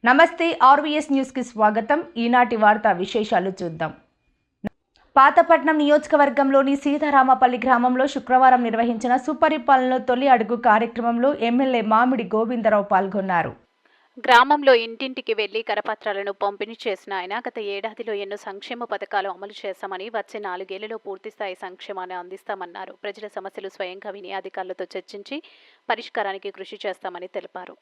నమస్తే RVS news కి స్వాగతం. ఈనాటి వార్తా విశేషాలు చూద్దాం. పాతపట్నం నియోజకవర్గంలోని సీతారామపల్లి గ్రామంలో శుక్రవారం నిర్వహించిన సుపరిపాలనలో తొలి అడుగు కార్యక్రమంలో ఎమ్మెల్యే మామిడి గోవిందరావు పాల్గొన్నారు. గ్రామంలో ఇంటింటికి వెళ్లి కరపత్రాలను పంపిణీ చేసిన ఆయన గత ఏడాదిలో ఎన్నో సంక్షేమ పథకాలు అమలు చేశామని, వచ్చే 4 ఏళ్లలో పూర్తిస్థాయి సంక్షేమాన్ని అందిస్తామన్నారు. ప్రజల సమస్యలు స్వయంగా విని అధికారులతో చర్చించి పరిష్కారానికి కృషి చేస్తామని తెలిపారు.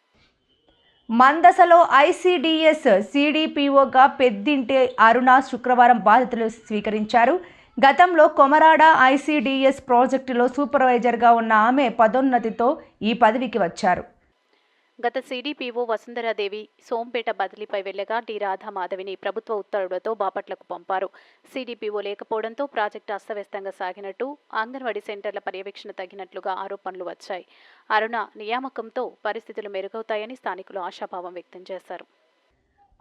మందసలో ఐసీడీఎస్ సిడిపిఓగా పెద్దింటి అరుణ శుక్రవారం బాధ్యతలు స్వీకరించారు. గతంలో కొమరాడ ఐసీడీఎస్ ప్రాజెక్టులో సూపర్వైజర్గా ఉన్న ఆమె పదోన్నతితో ఈ పదవికి వచ్చారు. గత సిడిపిఓ వసుంధరాదేవి సోంపేట బదిలీపై వెళ్లగా డి రాధామాధవిని ప్రభుత్వ ఉత్తర్వులతో బాపట్లకు పంపారు. సిడిపిఓ లేకపోవడంతో ప్రాజెక్టు అస్తవ్యస్తంగా సాగినట్టు, అంగన్వాడీ సెంటర్ల పర్యవేక్షణ తగ్గినట్లుగా ఆరోపణలు వచ్చాయి. అరుణ నియామకంతో పరిస్థితులు మెరుగవుతాయని స్థానికులు ఆశాభావం వ్యక్తం చేశారు.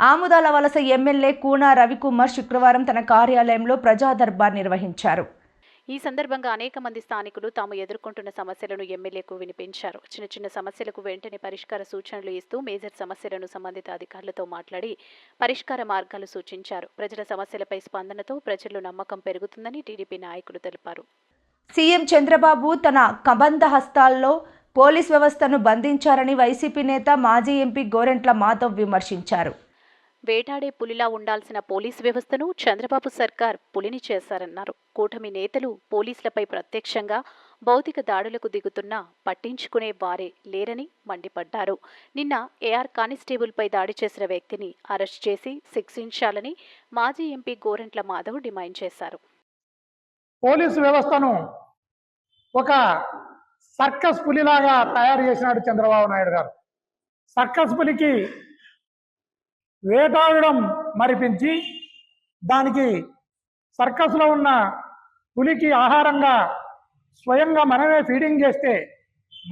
ఆముదాల వలస ఎమ్మెల్యే కూన రవికుమార్ శుక్రవారం తన కార్యాలయంలో ప్రజా దర్బార్ నిర్వహించారు. ఈ సందర్భంగా అనేక మంది స్థానికులు తాము ఎదుర్కొంటున్న సమస్యలను ఎమ్మెల్యేకు వినిపించారు. చిన్న చిన్న సమస్యలకు వెంటనే పరిష్కార సూచనలు ఇస్తూ మేజర్ సమస్యలను సంబంధిత అధికారులతో మాట్లాడి పరిష్కార మార్గాలు సూచించారు. ప్రజల సమస్యలపై స్పందనతో ప్రజల్లో నమ్మకం పెరుగుతుందని టీడీపీ నాయకులు తెలిపారు. సీఎం చంద్రబాబు తన కబంధ హస్తాల్లో పోలీస్ వ్యవస్థను బంధించారని వైసీపీ నేత మాజీ ఎంపీ గోరెంట్ల మాధవ్ విమర్శించారు. వేటాడే పులిలా ఉండాల్సిన పోలీసు వ్యవస్థను చంద్రబాబు సర్కార్ పులిని చేశారన్నారు. కూటమి నేతలు పోలీసులపై ప్రత్యక్షంగా భౌతిక దాడులకు దిగుతున్నా పట్టించుకునే వారే లేరని మండిపడ్డారు. నిన్న ఏఆర్ కానిస్టేబుల్పై దాడి చేసిన వ్యక్తిని అరెస్ట్ చేసి శిక్షించాలని మాజీ ఎంపీ గోరెంట్ల మాధవ్ డిమాండ్ చేశారు. పోలీసు వ్యవస్థను ఒక సర్కస్ పులిలాగా తయారు చేసినాడు చంద్రబాబు నాయుడు గారు. సర్కస్ పులికి వేటాడడం మరిపించి దానికి సర్కస్లో ఉన్న పులికి ఆహారంగా స్వయంగా మనమే ఫీడింగ్ చేస్తే,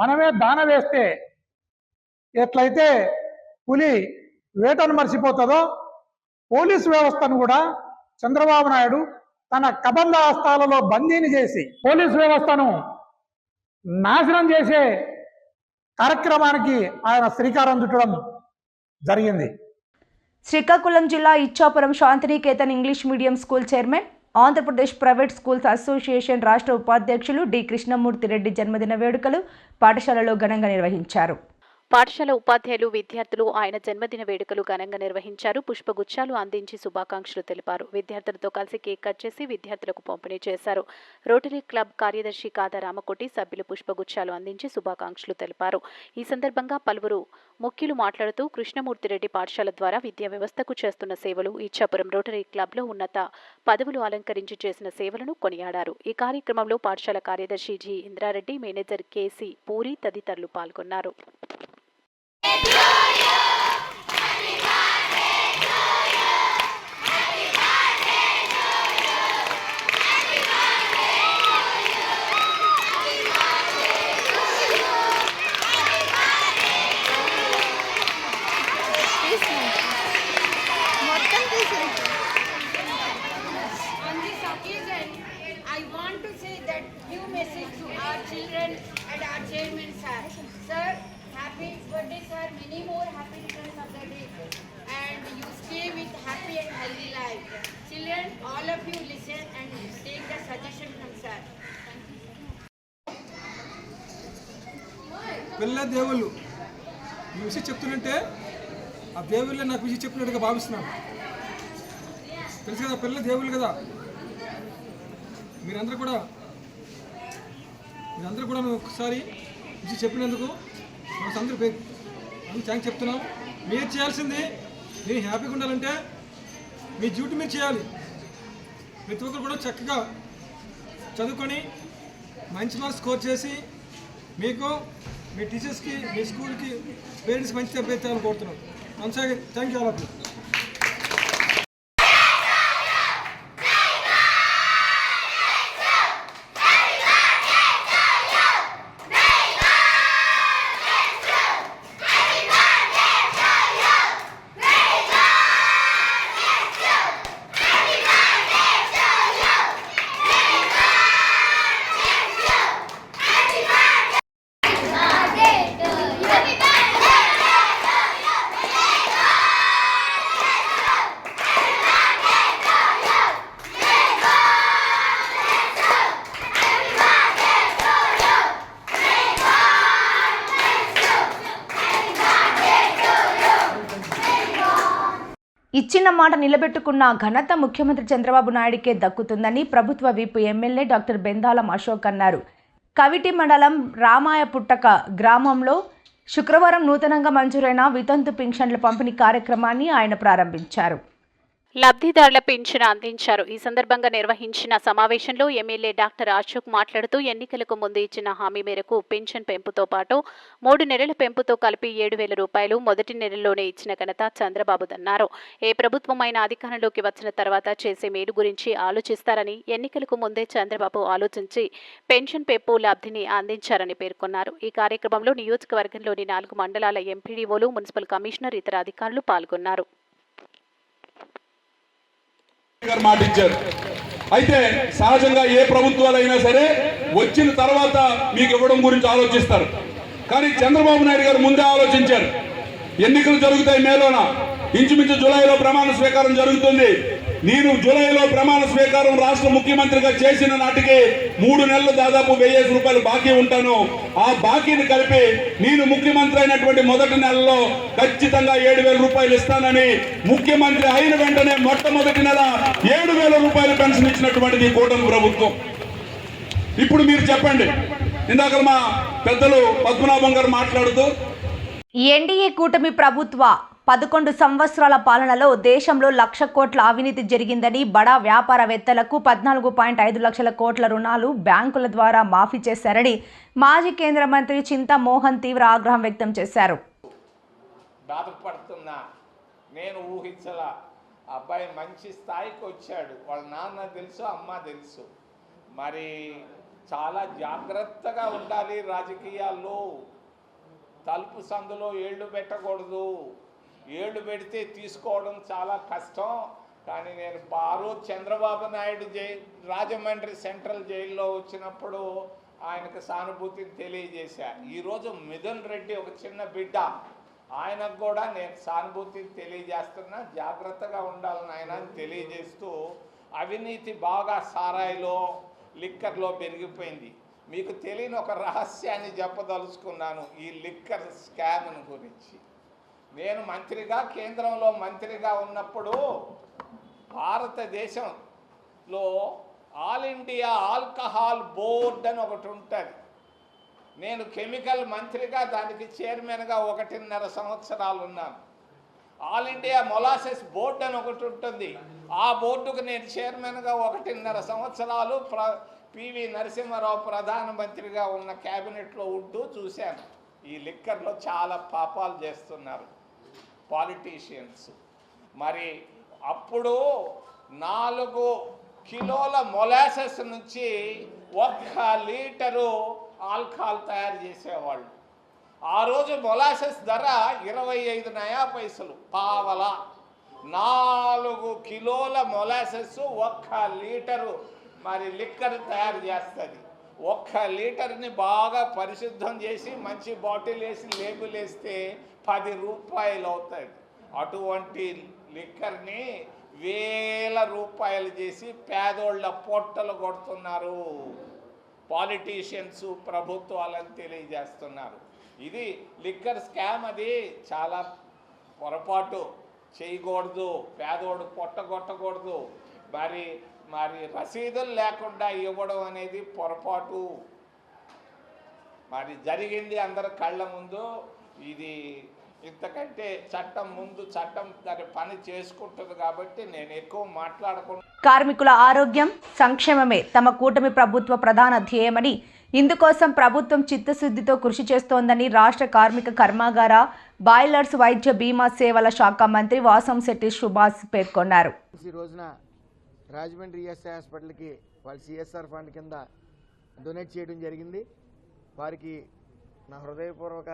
మనమే దాన వేస్తే ఎట్లయితే పులి వేటను మర్చిపోతుందో, పోలీసు వ్యవస్థను కూడా చంద్రబాబు నాయుడు తన కబంధ హస్తాలలో బందీని చేసి పోలీసు వ్యవస్థను నాశనం చేసే కార్యక్రమానికి ఆయన శ్రీకారం చుట్టడం జరిగింది. శ్రీకాకుళం జిల్లా Ichchapuram Shantiniketan English medium school chairman, Andhra Pradesh private schools association రాష్ట్ర ఉపాధ్యక్షులు డి కృష్ణమూర్తి రెడ్డి జన్మదిన వేడుకలు పాఠశాలలో ఘనంగా నిర్వహించారు. పాఠశాల ఉపాధ్యాయులు, విద్యార్థులు ఆయన జన్మదిన వేడుకలు ఘనంగా నిర్వహించారు. పుష్పగుచ్చాలు అందించి శుభాకాంక్షలు తెలిపారు. విద్యార్థులతో కలిసి కేక్ కట్ చేసి విద్యార్థులకు పంపిణీ చేశారు. రోటరీ క్లబ్ కార్యదర్శి కాదా రామకోటి సభ్యులు పుష్పగుచ్చాలు అందించి శుభాకాంక్షలు తెలిపారు. ఈ సందర్భంగా పలువురు ముఖ్యులు మాట్లాడుతూ కృష్ణమూర్తిరెడ్డి పాఠశాల ద్వారా విద్యా వ్యవస్థకు చేస్తున్న సేవలు, ఇచ్చాపురం రోటరీ క్లబ్లో ఉన్నత పదవులు అలంకరించి చేసిన సేవలను కొనియాడారు. ఈ కార్యక్రమంలో పాఠశాల కార్యదర్శి జి ఇంద్రారెడ్డి, మేనేజర్ కేసి పూరి తదితరులు పాల్గొన్నారు. I want to say that new message to our children and our chairman sir. Sir, happy birthday sir, many more happy returns of the day, and you stay with happy and healthy life. Children, all of you listen and take the suggestion from sir. పిల్ల దేవుళ్ళు ఈ విషయం చెప్తున్నంటే ఆ దేవుళ్ళే నాకు విషయం చెప్పినట్టుగా భావిస్తున్నాను. తెలుసు కదా, పిల్ల దేవుళ్ళు కదా. మీరందరూ కూడా ఒకసారి విషయం చెప్పినందుకు మనసు థ్యాంక్స్ చెప్తున్నాం. మీరు చేయాల్సింది, మీరు హ్యాపీగా ఉండాలంటే మీ డ్యూటీ మీరు చేయాలి. ప్రతి ఒక్కరు కూడా చక్కగా చదువుకొని మంచి మార్క్స్ స్కోర్ చేసి మీకు, మీ టీచర్స్కి, మీ స్కూల్కి, పేరెంట్స్కి మంచి తెప్పించాలని కోరుతున్నాం. Once again thank you all of you. ఇచ్చిన మాట నిలబెట్టుకున్న ఘనత ముఖ్యమంత్రి చంద్రబాబు నాయుడికే దక్కుతుందని ప్రభుత్వ whip MLA doctor Bendalam Ashok అన్నారు. కవిటి మండలం రామాయపుట్టక గ్రామంలో శుక్రవారం నూతనంగా మంజూరైన వితంతు పింఛన్ల పంపిణీ కార్యక్రమాన్ని ఆయన ప్రారంభించారు. లబ్ధిదారుల పింఛను అందించారు. ఈ సందర్భంగా నిర్వహించిన సమావేశంలో ఎమ్మెల్యే డాక్టర్ అశోక్ మాట్లాడుతూ ఎన్నికలకు ముందు ఇచ్చిన హామీ మేరకు పింఛన్ పెంపుతో పాటు 3 నెలల పెంపుతో కలిపి 7,000 రూపాయలు మొదటి నెలలోనే ఇచ్చిన ఘనత చంద్రబాబుదన్నారు. ఏ ప్రభుత్వమైనా అధికారంలోకి వచ్చిన తర్వాత చేసే మేలు గురించి ఆలోచిస్తారని, ఎన్నికలకు ముందే చంద్రబాబు ఆలోచించి పెన్షన్ పెంపు లబ్ధిని అందించారని పేర్కొన్నారు. ఈ కార్యక్రమంలో నియోజకవర్గంలోని 4 మండలాల ఎంపీడీఓలు, మున్సిపల్ కమిషనర్, ఇతర అధికారులు పాల్గొన్నారు. మాటిచ్చారు. అయితే సహజంగా ఏ ప్రభుత్వాలైనా సరే వచ్చిన తర్వాత మీకు ఇవ్వడం గురించి ఆలోచిస్తారు. కానీ చంద్రబాబు నాయుడు గారు ముందే ఆలోచించారు. ఎన్నికలు జరుగుతాయి మేలోన, ఇంచుమించు జూలైలో ప్రమాణ స్వీకారం జరుగుతుంది. నేను జూలైలో ప్రమాణ స్వీకారం రాష్ట్ర ముఖ్యమంత్రిగా చేసిన నాటికి 3 నెలలు దాదాపు 1000 రూపాయలు బాకీ ఉంటాను. ఆ బాకీని కలిపి నేను ముఖ్యమంత్రి అయినటువంటి మొదటి నెలలో ఖచ్చితంగా 7,000 రూపాయలు ఇస్తానని ముఖ్యమంత్రి అయిన వెంటనే మొట్టమొదటి నెల 7,000 రూపాయలు పెన్షన్ ఇచ్చినటువంటిది కూటమి ప్రభుత్వం. ఇప్పుడు మీరు చెప్పండి, ఇందాక మా పెద్దలు పద్మనాభం గారు మాట్లాడుతూ ఎన్డీఏ కూటమి ప్రభుత్వ 11 సంవత్సరాల పాలనలో దేశంలో 1,00,000 కోట్ల అవినీతి జరిగిందని, బడా వ్యాపారవేత్తలకు 14.5 లక్షల కోట్ల రుణాలు బ్యాంకుల ద్వారా మాఫీ చేశారని మాజీ కేంద్ర మంత్రి చింతామోహన్ తీవ్ర ఆగ్రహం వ్యక్తం చేశారు. బాధపడుతున్నా, నేను ఊహించలా. అబ్బాయి మంచి స్థాయికి వచ్చాడు. వాళ్ళ నాన్న తెలుసు, అమ్మ తెలుసు. మరి చాలా జాగ్రత్తగా ఉండాలి రాజకీయాల్లో. తలుపు సందులో ఏళ్ళు పెట్టకూడదు. ఏళ్ళు పెడితే తీసుకోవడం చాలా కష్టం. కానీ నేను చంద్రబాబు నాయుడు రాజమండ్రి సెంట్రల్ జైల్లో వచ్చినప్పుడు ఆయనకు సానుభూతిని తెలియజేశా. ఈరోజు మిథున్ రెడ్డి ఒక చిన్న బిడ్డ, ఆయనకు కూడా నేను సానుభూతిని తెలియజేస్తున్నా. జాగ్రత్తగా ఉండాలని ఆయన తెలియజేస్తూ, అవినీతి బాగా సారాయిలో, లిక్కర్లో పెరిగిపోయింది. మీకు తెలియని ఒక రహస్యాన్ని చెప్పదలుచుకున్నాను ఈ లిక్కర్ స్కామ్ను గురించి. నేను మంత్రిగా, కేంద్రంలో మంత్రిగా ఉన్నప్పుడు భారతదేశంలో ఆల్ ఇండియా ఆల్కహాల్ బోర్డ్ అని ఒకటి ఉంటుంది. నేను కెమికల్ మంత్రిగా దానికి చైర్మన్గా 1.5 సంవత్సరాలు ఉన్నాను. ఆల్ ఇండియా మొలాసెస్ బోర్డు అని ఒకటి ఉంటుంది. ఆ బోర్డుకు నేను చైర్మన్గా 1.5 సంవత్సరాలు పివి నరసింహారావు ప్రధానమంత్రిగా ఉన్న క్యాబినెట్లో ఉంటూ చూశాను. ఈ లిక్కర్లో చాలా పాపాలు చేస్తున్నారు పాలిటీషియన్స్. మరి అప్పుడు 4 కిలోల మొలాసెస్ నుంచి 1 లీటరు ఆల్కహాల్ తయారు చేసేవాళ్ళు. ఆ రోజు మొలాసెస్ ధర 25 నయా పైసలు, పావలా. 4 కిలోల మొలాసెస్ 1 లీటరు మరి లిక్కర్ తయారు చేస్తుంది. 1 లీటర్ని బాగా పరిశుద్ధం చేసి మంచి బాటిల్ వేసి లేబుల్ వేస్తే 10 రూపాయలు అవుతుంది. అటువంటి లిక్కర్ని 1000 రూపాయలు చేసి పేదోళ్ళ పొట్టలు కొడుతున్నారు పాలిటీషియన్స్, ప్రభుత్వాలని తెలియజేస్తున్నారు. ఇది లిక్కర్ స్కామ్. అది చాలా పొరపాటు, చేయకూడదు. పేదోడు పొట్ట కొట్టకూడదు. మరి రసీదులు లేకుండా ఇవ్వడం అనేది పొరపాటు. మరి జరిగింది అందరి కళ్ళ ముందు. ఇది ఇంతకంటే చట్టం ముందు చట్టం దాని పని చేసుకుంటుంది కాబట్టి నేను ఎక్కువ మాట్లాడకుండా. కార్మికుల ఆరోగ్యం, సంక్షేమమే తమ కూటమి ప్రభుత్వ ప్రధాన ధ్యేయమని, ఇందుకోసం ప్రభుత్వం చిత్తశుద్ధితో కృషి చేస్తోందని రాష్ట్ర కార్మిక కర్మాగార, బాయిలర్స్, వైద్య బీమా సేవల శాఖ మంత్రి వాసంశెట్టి సుభాష్ పేర్కొన్నారు. ఈ రోజున రాజమండ్రి ఈఎస్ఐ హాస్పిటల్కి వాళ్ళ సిఎస్ఆర్ ఫండ్ కింద డొనేట్ చేయడం జరిగింది. వారికి నా హృదయపూర్వక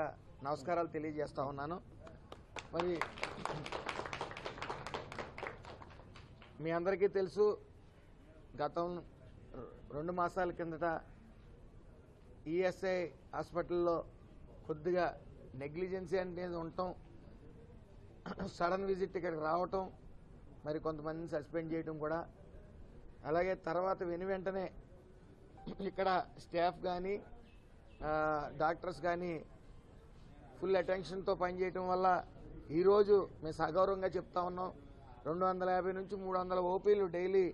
నమస్కారాలు తెలియజేస్తూ ఉన్నాను. మరి మీ అందరికీ తెలుసు, గతం 2 మాసాల కిందట ఈఎస్ఐ హాస్పిటల్లో కొద్దిగా నెగ్లిజెన్సీ అనేది ఉండటం, సడన్ విజిట్ ఇక్కడికి రావటం, మరి కొంతమందిని సస్పెండ్ చేయడం కూడా, అలాగే తర్వాత వెంటనే ఇక్కడ స్టాఫ్ కానీ డాక్టర్స్ కానీ ఫుల్ అటెన్షన్తో పనిచేయటం వల్ల ఈరోజు మేము సగౌరవంగా చెప్తా ఉన్నాం, 250 నుంచి 300 ఓపీలు డైలీ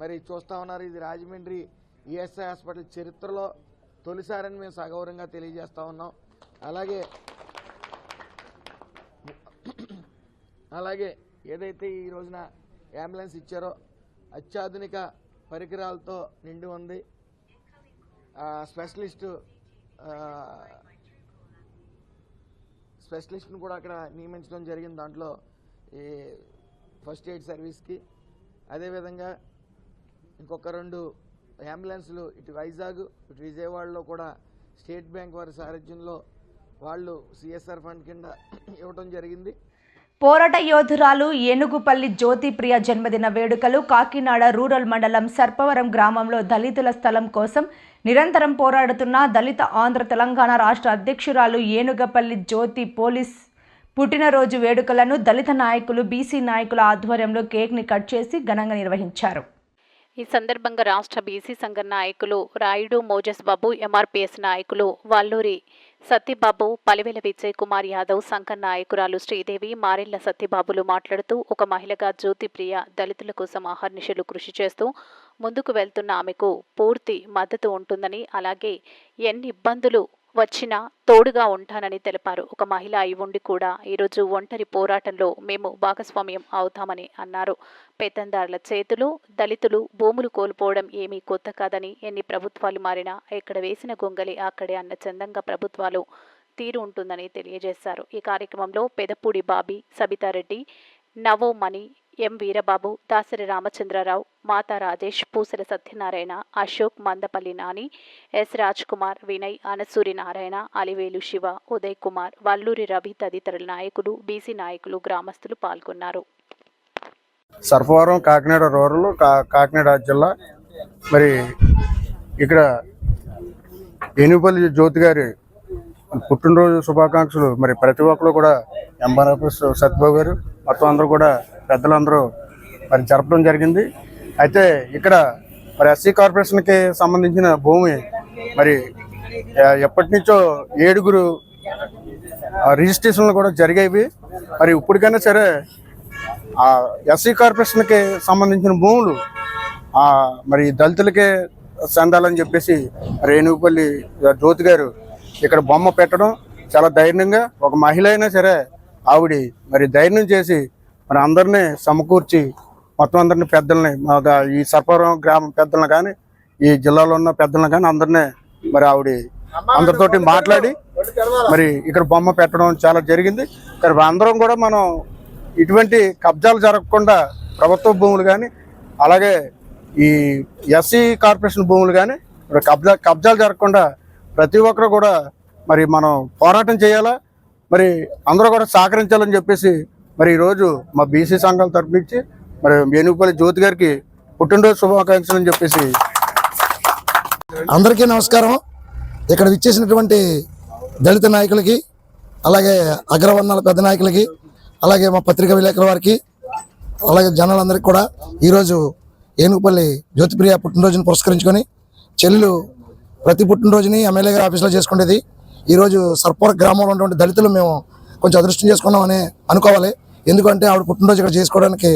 మరి చూస్తూ ఉన్నారు. ఇది రాజమండ్రి ఈఎస్ఐ హాస్పిటల్ చరిత్రలో తొలిసారని మేము సగౌరవంగా తెలియజేస్తూ ఉన్నాం. అలాగే ఏదైతే ఈ రోజున అంబులెన్స్ ఇచ్చారో అత్యాధునిక పరికరాలతో నిండి ఉంది. స్పెషలిస్ట్ను కూడా అక్కడ నియమించడం జరిగింది. దాంట్లో ఈ ఫస్ట్ ఎయిడ్ సర్వీస్కి. అదేవిధంగా ఇంకొక 2 అంబులెన్స్లు ఇటు వైజాగ్ ఇటు విజయవాడలో కూడా స్టేట్ బ్యాంక్ వారి సారథ్యంలో వాళ్ళు సిఎస్ఆర్ ఫండ్ కింద ఇవ్వడం జరిగింది. పోరాట యోధురాలు ఏనుగుపల్లి జ్యోతిప్రియ జన్మదిన వేడుకలు కాకినాడ రూరల్ మండలం సర్పవరం గ్రామంలో దళితుల స్థలం కోసం నిరంతరం పోరాడుతున్న దళిత ఆంధ్ర తెలంగాణ రాష్ట్ర అధ్యక్షురాలు ఏనుగపల్లి జ్యోతి పోలీస్ పుట్టినరోజు వేడుకలను దళిత నాయకులు బీసీ నాయకుల ఆధ్వర్యంలో కేక్ని కట్ చేసి ఘనంగా నిర్వహించారు. ఈ సందర్భంగా రాష్ట్ర బీసీ సంఘ నాయకులు రాయుడు మోజస్ బాబు, ఎంఆర్పీఎస్ నాయకులు వల్లూరి సత్యబాబు, పలివెల విజయ్ కుమార్ యాదవ్, సంఘ నాయకురాలు శ్రీదేవి, మారెళ్ల సత్యబాబులు మాట్లాడుతూ ఒక మహిళగా జ్యోతిప్రియ దళితుల కోసం అహర్నిశలు కృషి చేస్తూ ముందుకు వెళ్తున్న ఆమెకు పూర్తి మద్దతు ఉంటుందని, అలాగే ఎన్ని ఇబ్బందులు వచ్చినా తోడుగా ఉంటానని తెలిపారు. ఒక మహిళ అయి ఉండి కూడా ఈరోజు ఒంటరి పోరాటంలో మేము భాగస్వామ్యం అవుతామని అన్నారు. పెత్తందారుల చేతులు దళితులు భూములు కోల్పోవడం ఏమీ కొత్త కాదని, ఎన్ని ప్రభుత్వాలు మారినా ఎక్కడ వేసిన గొంగలి అక్కడే అన్న చందంగా ప్రభుత్వాలు తీరు ఉంటుందని తెలియజేశారు. ఈ కార్యక్రమంలో పెదపూడి బాబీ, సబితారెడ్డి, నవోమణి, ఎం వీరబాబు, దాసరి రామచంద్రరావు, మాతా రాజేష్, పూసల సత్యనారాయణ, అశోక్, మందపల్లి నాని, ఎస్ రాజ్ కుమార్, వినయ్, అనసూరి నారాయణ, అలివేలు శివ, ఉదయ్ కుమార్, వల్లూరి రవి తదితరుల నాయకులు, బీసీ నాయకులు, గ్రామస్తులు పాల్గొన్నారు. సర్పవరం కాకినాడ రూరల్ కాకినాడ జిల్లా. మరి ఇక్కడ ఏనుగుపల్లి జ్యోతి గారి పుట్టినరోజు శుభాకాంక్షలు మరి ప్రతి ఒక్కరు కూడా ఎంఆర్ఎఫ్ఎస్ సత్యబాబు గారు మొత్తం అందరూ కూడా పెద్దలందరూ మరి జరపడం జరిగింది. అయితే ఇక్కడ మరి ఎస్సీ కార్పొరేషన్కి సంబంధించిన భూమి మరి ఎప్పటి నుంచో 7 రిజిస్ట్రేషన్లు కూడా జరిగేవి. మరి ఇప్పటికైనా సరే ఎస్సీ కార్పొరేషన్కి సంబంధించిన భూములు మరి దళితులకే చెందాలని చెప్పేసి మరి ఏనుగుపల్లి జ్యోతి గారు ఇక్కడ బొమ్మ పెట్టడం చాలా ధైర్యంగా, ఒక మహిళ అయినా సరే ఆవిడ మరి ధైర్యం చేసి మరి అందరినీ సమకూర్చి మొత్తం అందరినీ పెద్దల్ని ఈ సర్పవరం గ్రామం పెద్దలను కానీ ఈ జిల్లాలో ఉన్న పెద్దలను కానీ అందరినీ మరి ఆవిడ అందరితోటి మాట్లాడి మరి ఇక్కడ బొమ్మ పెట్టడం చాలా జరిగింది. మరి అందరం కూడా మనం ఇటువంటి కబ్జాలు జరగకుండా ప్రభుత్వ భూములు కానీ అలాగే ఈ ఎస్సీ కార్పొరేషన్ భూములు కానీ కబ్జాలు జరగకుండా ప్రతి ఒక్కరు కూడా మరి మనం పోరాటం చేయాలా, మరి అందరూ కూడా సహకరించాలని చెప్పేసి మరి ఈరోజు మా బీసీ సంఘాల తరపు నుంచి మరి ఏనుగుపల్లి జ్యోతి గారికి పుట్టినరోజు శుభాకాంక్షలు అని చెప్పేసి. అందరికీ నమస్కారం. ఇక్కడ విచ్చేసినటువంటి దళిత నాయకులకి, అలాగే అగ్రవర్ణాల పెద్ద నాయకులకి, అలాగే మా పత్రికా విలేకరుల వారికి, అలాగే జనాలందరికీ కూడా ఈరోజు ఏనుగుపల్లి జ్యోతిప్రియ పుట్టినరోజుని పురస్కరించుకొని చెల్లెలు ప్రతి పుట్టినరోజుని ఎమ్మెల్యే గారి ఆఫీస్లో చేసుకునేది. ఈరోజు సర్పవరం గ్రామంలో ఉన్నటువంటి దళితులు మేము కొంచెం అదృష్టం చేసుకున్నామని అనుకోవాలి. ఎందుకంటే ఆవిడ పుట్టినరోజు ఇక్కడ చేసుకోవడానికి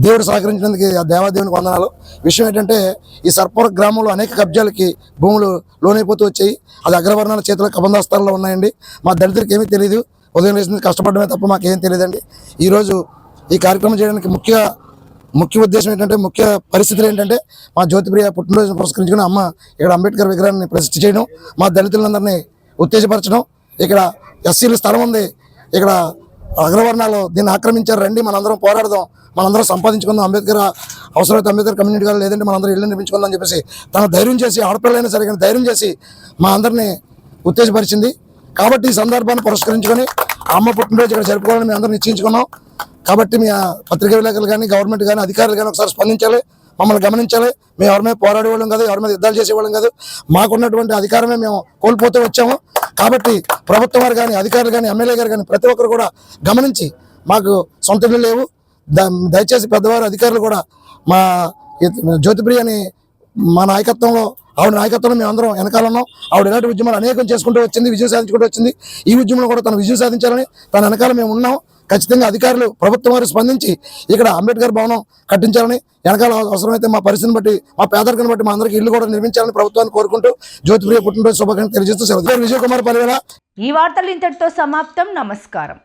దేవుడు సహకరించినందుకు ఆ దేవాదేవునికి వందనాలు. విషయం ఏంటంటే ఈ సర్పవరం గ్రామంలో అనేక కబ్జాలకి భూములు లోనైపోతూ వచ్చాయి. అది అగ్రవర్ణాల చేతిలో కబందాస్తాల్లో ఉన్నాయండి. మా దళితులకు ఏమీ తెలియదు, ఉదయం వేసింది కష్టపడమే తప్ప మాకేం తెలియదండి. ఈరోజు ఈ కార్యక్రమం చేయడానికి ముఖ్య ఉద్దేశం ఏంటంటే, ముఖ్య పరిస్థితులు ఏంటంటే మా జ్యోతిప్రియ పుట్టినరోజును పురస్కరించుకుని అమ్మ ఇక్కడ అంబేద్కర్ విగ్రహాన్ని ప్రతిష్ఠ చేయడం, మా దళితులందరినీ ఉత్తేజపరచడం. ఇక్కడ ఎస్సీల స్థలం ఉంది, ఇక్కడ అగ్రవర్ణాలు దీన్ని ఆక్రమించారు, రండి మనందరం పోరాడదాం, మనందరం సంపాదించుకుందాం, అంబేద్కర్ అవసరమైతే అంబేద్కర్ కమ్యూనిటీ గారు లేదంటే మనందరం ఇల్లు నిర్మించుకుందాం అని చెప్పేసి తన ధైర్యం చేసి, ఆడపిల్లైనా సరే కానీ ధైర్యం చేసి మా అందరినీ ఉత్తేజపరిచింది. కాబట్టి ఈ సందర్భాన్ని పురస్కరించుకొని అమ్మ పుట్టినరోజు ఇక్కడ జరుపుకోవాలని మేము అందరం నిశ్చయించుకున్నాం. కాబట్టి మీ పత్రికా విలేకరులు కానీ గవర్నమెంట్ కానీ అధికారులు కానీ ఒకసారి స్పందించాలి, మమ్మల్ని గమనించాలి. మేము ఎవరి మీద పోరాడేవాళ్ళం కాదు, ఎవరి మీద యుద్ధాలు చేసేవాళ్ళం కాదు. మాకున్నటువంటి అధికారమే మేము కోల్పోతూ వచ్చాము. కాబట్టి ప్రభుత్వం వారు కానీ అధికారులు కానీ ఎమ్మెల్యే గారు కానీ ప్రతి ఒక్కరు కూడా గమనించి, మాకు సొంత ఇళ్ళు లేవు, దయచేసి పెద్దవారు అధికారులు కూడా మా జ్యోతిప్రియని మా నాయకత్వంలో, ఆవిడ నాయకత్వంలో మేము అందరం వెనకాల ఉన్నాం. ఆవిడ ఇలాంటి ఉద్యమాలు అనేకం చేసుకుంటూ వచ్చింది, విజయం సాధించుకుంటూ వచ్చింది. ఈ ఉద్యమంలో కూడా తను విజయం సాధించాలని తన వెనకాల మేము ఉన్నాం. ఖచ్చితంగా అధికారులు ప్రభుత్వం వారు స్పందించి ఇక్కడ అంబేద్కర్ భవనం కట్టించాలని, వెనకాల అవసరమైతే మా పరిస్థితిని బట్టి, మా పేదరికను బట్టి మా అందరికీ ఇల్లు కూడా నిర్మించాలని ప్రభుత్వాన్ని కోరుకుంటూ జ్యోతిప్రియ పుట్టినరోజు శుభాకాంక్షలు తెలియజేస్తూ విజయ్ కుమార్ పలివేల. ఈ వార్తలు ఇంతటితో సమాప్తం. నమస్కారం.